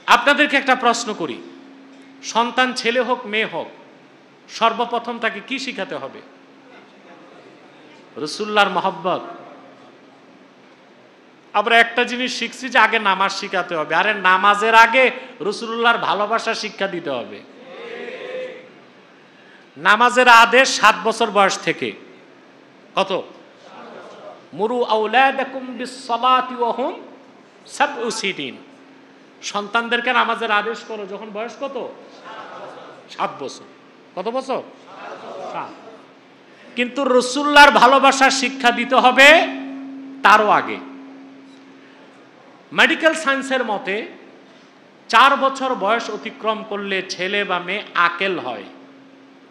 আপনাদেরকে একটা প্রশ্ন করি, সন্তান ছেলে হোক মেয়ে হোক, সর্বপ্রথম তাকে কি শিখাতে হবে? রাসূলুল্লাহর মহব্বত। আমরা একটা জিনিস শিখছি যে আগে নামাজ শিখাতে হবে। আরে নামাজের আগে রাসূলুল্লাহর ভালোবাসা শিক্ষা দিতে হবে। নামাজের আদেশ 7 বছর বয়স থেকে। কত? মুরু আওলাদাকুম বিস-সালাতি ওয়া হুম সাবউ সিনিন। সন্তানদেরকে নামাজের আদেশ করো যখন বয়স কত? 7 বছর। কত বছর? 7। কিন্তু রাসূলুল্লাহর ভালোবাসার শিক্ষা দিতে হবে তারও আগে। মেডিকেল সায়েন্সের মতে 4 বছর বয়স অতিক্রম করলে ছেলে বা মেয়ে আকেল হয়।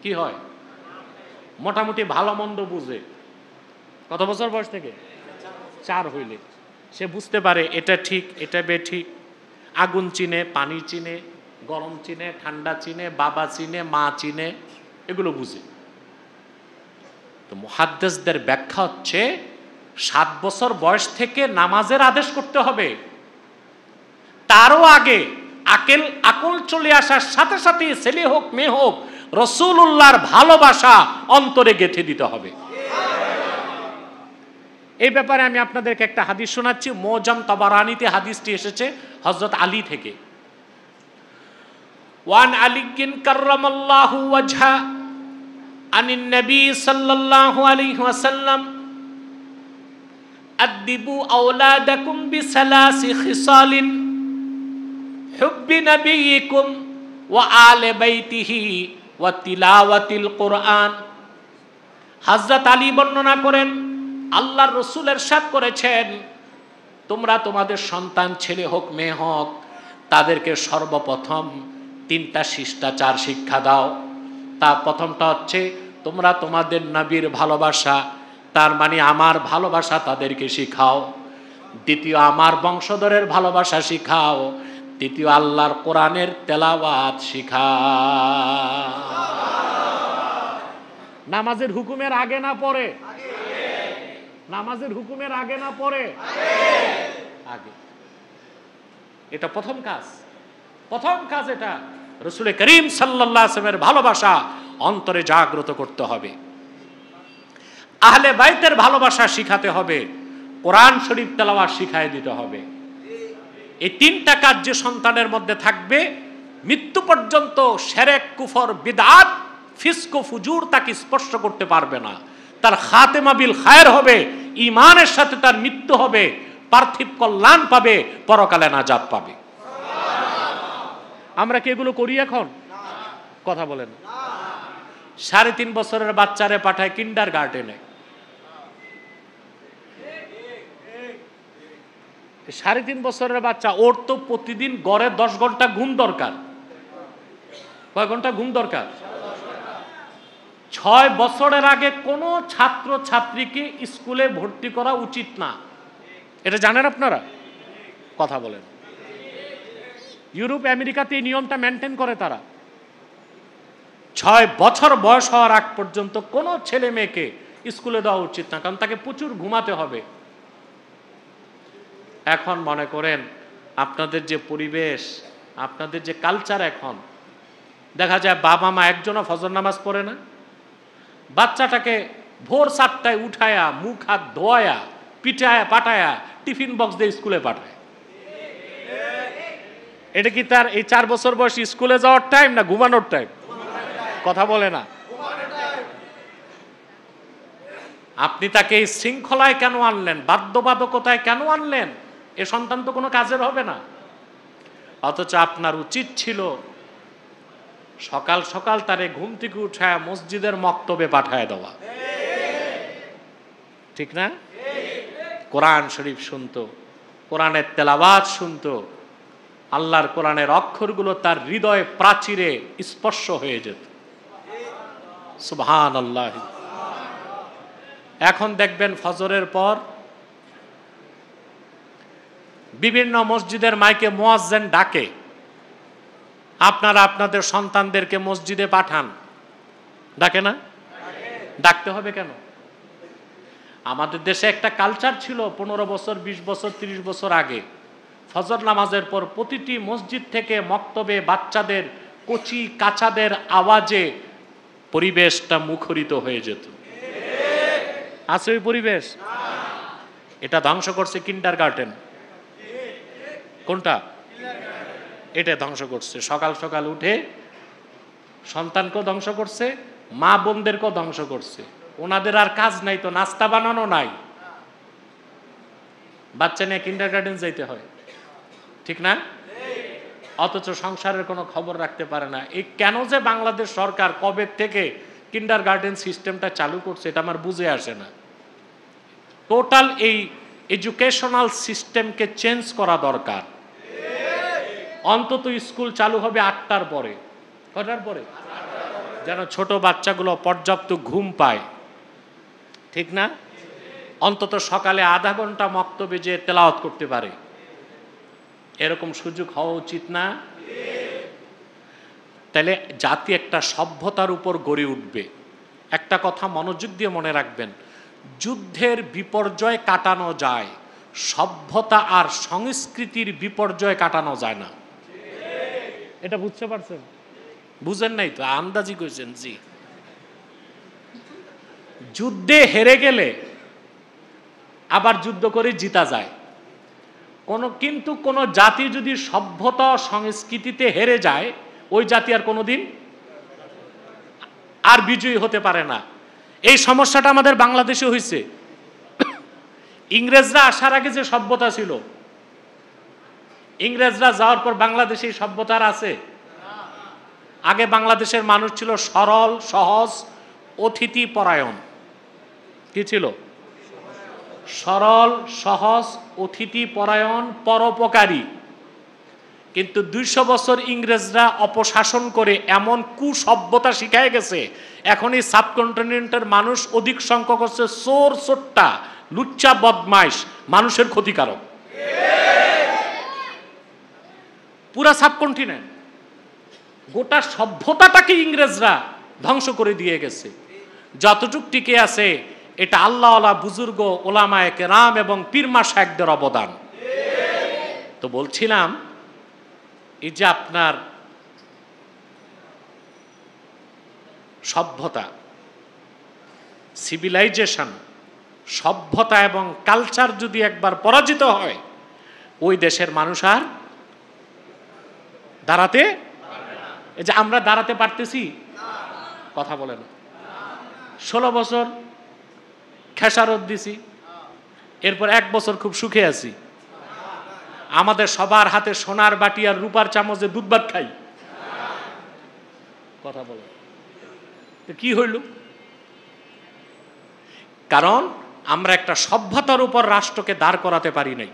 কি হয়? মোটামুটি ভালো মন্দ বুঝে। কত বছর বয়স থেকে? 4 হইলে সে বুঝতে পারে এটা ঠিক, এটা বেঠিক, আগুন চিনে, পানি চিনে, গরম চিনে, ঠান্ডা চিনে, বাবা চিনে, মা চিনে, এগুলো বুঝে। তো মুহাদ্দিসদের ব্যাখ্যা হচ্ছে 7 বছর বয়স থেকে নামাজের আদেশ করতে হবে। তারও আগে আকল চলে আসার সাথে সাথে ছেলে হোক মেয়ে হোক রাসূলুল্লাহর ভালোবাসা অন্তরে গেঁথে দিতে হবে। এই ব্যাপারে আমি আপনাদেরকে একটা হাদিস শোনাচ্ছি। মুজাম তাবারানীতে হাদিসটি এসেছে হযরত আলী থেকে। ওয়ান আলিয়্যিন কাররামাল্লাহু ওয়াজহা আনিন নবী সাল্লাল্লাহু আলাইহি ওয়াসাল্লাম আদিবু আওলাদাকুম বিসালাসি খিসালিন হুব্বি নবিয়িকুম ওয়া আলে বাইতিহি ওয়া তিলাওয়াতিল কুরআন। হযরত আলী বর্ণনা করেন আল্লাহর রাসূল ইরশাদ করেছেন, তোমরা তোমাদের সন্তান ছেলে হোক মেয়ে হোক তাদেরকে সর্বপ্রথম 3টা শিষ্টাচার শিক্ষা দাও। তার প্রথমটা হচ্ছে তোমরা তোমাদের নবীর ভালোবাসা, তার মানে আমার ভালোবাসা তাদেরকে শিখাও। দ্বিতীয় আমার বংশধরের ভালোবাসা শিখাও। তৃতীয় আল্লাহর কোরআনের তেলাওয়াত শিখাও। নামাজের হুকুমের আগে না পরে? নামাজের হুকুমের আগে না পরে? আগে। এটা প্রথম কাজ। প্রথম কাজ এটা রাসূল করিম সাল্লাল্লাহু আলাইহি ওয়াসাল্লামের ভালোবাসা অন্তরে জাগ্রত করতে হবে। আহলে বাইতের ভালোবাসা শিখাতে হবে। কোরআন শরীফ তেলাওয়াত শিখায় দিতে হবে। এই 3টা কাজ যে সন্তানের মধ্যে থাকবে মৃত্যু পর্যন্ত শিরক, কুফর, বিদআত, ফিসক ও ফুজুর তাকে স্পর্শ করতে পারবে না। তার খাতেমা বিল খায়ের হবে, ঈমানের সাথে তার মৃত্যু হবে, পার্থিব কল্যাণ পাবে, পরকালে নাজাত পাবে। আমরা কি এগুলো করি এখন? কথা বলেন। 3.5 বছরের বাচ্চারে পাঠায় কিন্ডারগার্টেনে। 3.5 বছরের বাচ্চা, ওর তো প্রতিদিন গড়ে 10 ঘন্টা ঘুম দরকার। কয় ঘন্টা ঘুম দরকার? 6 বছরের আগে কোনো ছাত্র ছাত্রীকে স্কুলে ভর্তি করা উচিত না। এটা জানেন আপনারা? কথা বলেন। ইউরোপ আমেরিকাতে এই নিয়মটা মেনটেন করে তারা। 6 বছর বয়স হওয়ার আগ পর্যন্ত কোনো ছেলে মেয়েকে স্কুলে দেওয়া উচিত না, কারণ তাকে প্রচুর ঘুমাতে হবে। এখন মনে করেন আপনাদের যে পরিবেশ, আপনাদের যে কালচার, এখন দেখা যায় বাবা মা একজনও ফজর নামাজ পড়ে না। বাচ্চাটাকে ভোর 7টায় উঠায়া মুখ হাত ধোয়া পিটায়া পাঠায়া টিফিন বক্স দিয়ে স্কুলে পাঠায়। এটা কি তার এই 4 বছর বয়সী স্কুলে যাওয়ার টাইম না ঘুমানোর টাইম? কথা বলে না। আপনি তাকে এই শৃঙ্খলায় কেন আনলেন, বাধ্যবাধকতায় কেন আনলেন? এ সন্তান তো কোনো কাজের হবে না। অথচ আপনার উচিত ছিল সকাল সকাল তারে ঘুম থেকে উঠায় মসজিদের মক্তবে পাঠায় দেওয়া। ঠিক না? কোরআন শরীফ শুনতো, কোরআনের তেলাওয়াত শুনতো, আল্লাহর কোরআনের অক্ষরগুলো তার হৃদয়ে প্রাচীরে স্পর্শ হয়ে যেত। সুবহানাল্লাহ। এখন দেখবেন ফজরের পর বিভিন্ন মসজিদের মাইকে মুয়াজ্জিন ডাকে, আপনারা আপনাদের সন্তানদেরকে মসজিদে পাঠান। ডাকে না? ডাকতে হবে কেন? আমাদের দেশে একটা কালচার ছিল 15 বছর, 20 বছর, 30 বছর আগে, ফজর নামাজের পর প্রতিটি মসজিদ থেকে মক্তবে বাচ্চাদের কচি কাচাদের আওয়াজে পরিবেশটা মুখরিত হয়ে যেত। আছে ওই পরিবেশ? এটা ধ্বংস করছে কিন্ডারগার্টেন। কোনটা? এটা ধ্বংস করছে। সকাল সকাল উঠে সন্তানকেও ধ্বংস করছে, মা বোনদেরকেও ধ্বংস করছে। ওনাদের আর কাজ নাই তো, নাস্তা বানানো নাই, বাচ্চা নিয়ে কিন্ডারগার্টেন যাইতে হয়, ঠিক না? অথচ সংসারের কোনো খবর রাখতে পারে না। এই কেন যে বাংলাদেশ সরকার কবে থেকে কিন্ডারগার্টেন সিস্টেমটা চালু করছে এটা আমার বুঝে আসে না। টোটাল এই এডুকেশনাল সিস্টেমকে চেঞ্জ করা দরকার। অন্তত স্কুল চালু হবে 8টার পরে। কটার পরে? যেন ছোট বাচ্চাগুলো পর্যাপ্ত ঘুম পায়, ঠিক না? অন্তত সকালে আধা ঘন্টা মক্তবে যে তেলাওয়াত করতে পারে, এরকম সুযোগ হওয়া উচিত না? তাহলে জাতি একটা সভ্যতার উপর গড়ে উঠবে। একটা কথা মনোযোগ দিয়ে মনে রাখবেন, যুদ্ধের বিপর্যয় কাটানো যায়, সভ্যতা আর সংস্কৃতির বিপর্যয় কাটানো যায় না। এটা বুঝতে পারছেন? বুঝেন নাই তো, আন্দাজি কইছেন। জি, যুদ্ধে হেরে গেলে আবার যুদ্ধ করে জিতা যায় কিন্তু কোন জাতি যদি সভ্যতা সংস্কৃতিতে হেরে যায়, ওই জাতি আর কোনোদিন আর বিজয়ী হতে পারে না। এই সমস্যাটা আমাদের বাংলাদেশে হয়েছে। ইংরেজরা আসার আগে যে সভ্যতা ছিল, ইংরেজরা যাওয়ার পর বাংলাদেশে সভ্যতার আছে? আগে বাংলাদেশের মানুষ ছিল সরল, সহজ, অতিথি পরায়ণ। কি ছিল? সরল, সহজ, অতিথি পরায়ণ, পরোপকারী। কিন্তু 200 বছর ইংরেজরা অপশাসন করে এমন কুসভ্যতা শিখায় গেছে, এখন এই সাবকন্টিনেন্টের মানুষ অধিক সংখ্যক হচ্ছে চোর, চোট্টা, লুচ্চা, বদমাইশ, মানুষের ক্ষতিকারক। পুরা সাবকন্টিনেন্ট, গোটা সভ্যতাটাকে ইংরেজরা ধ্বংস করে দিয়ে গেছে। যতটুক টিকে আছে এটা আল্লাহওয়ালা বুজুর্গ ওলামায়ে কেরাম এবং পীর মাশায়েখদের অবদান। তো বলছিলাম, এই যে আপনার সভ্যতা, সিভিলাইজেশন, সভ্যতা এবং কালচার যদি একবার পরাজিত হয়, ওই দেশের মানুষ আর দাঁড়াতে, এই যে আমরা দাঁড়াতে পারতেছি, কথা বলেন। 16 বছর খেসারত দিছি, এরপর 1 বছর খুব সুখে আছি। আমাদের সবার হাতে সোনার বাটি আর রূপার চামচে দুধ ভাত খাই, কথা বলেন। কি হইল? কারণ আমরা একটা সভ্যতার উপর রাষ্ট্রকে দাঁড় করাতে পারি নাই।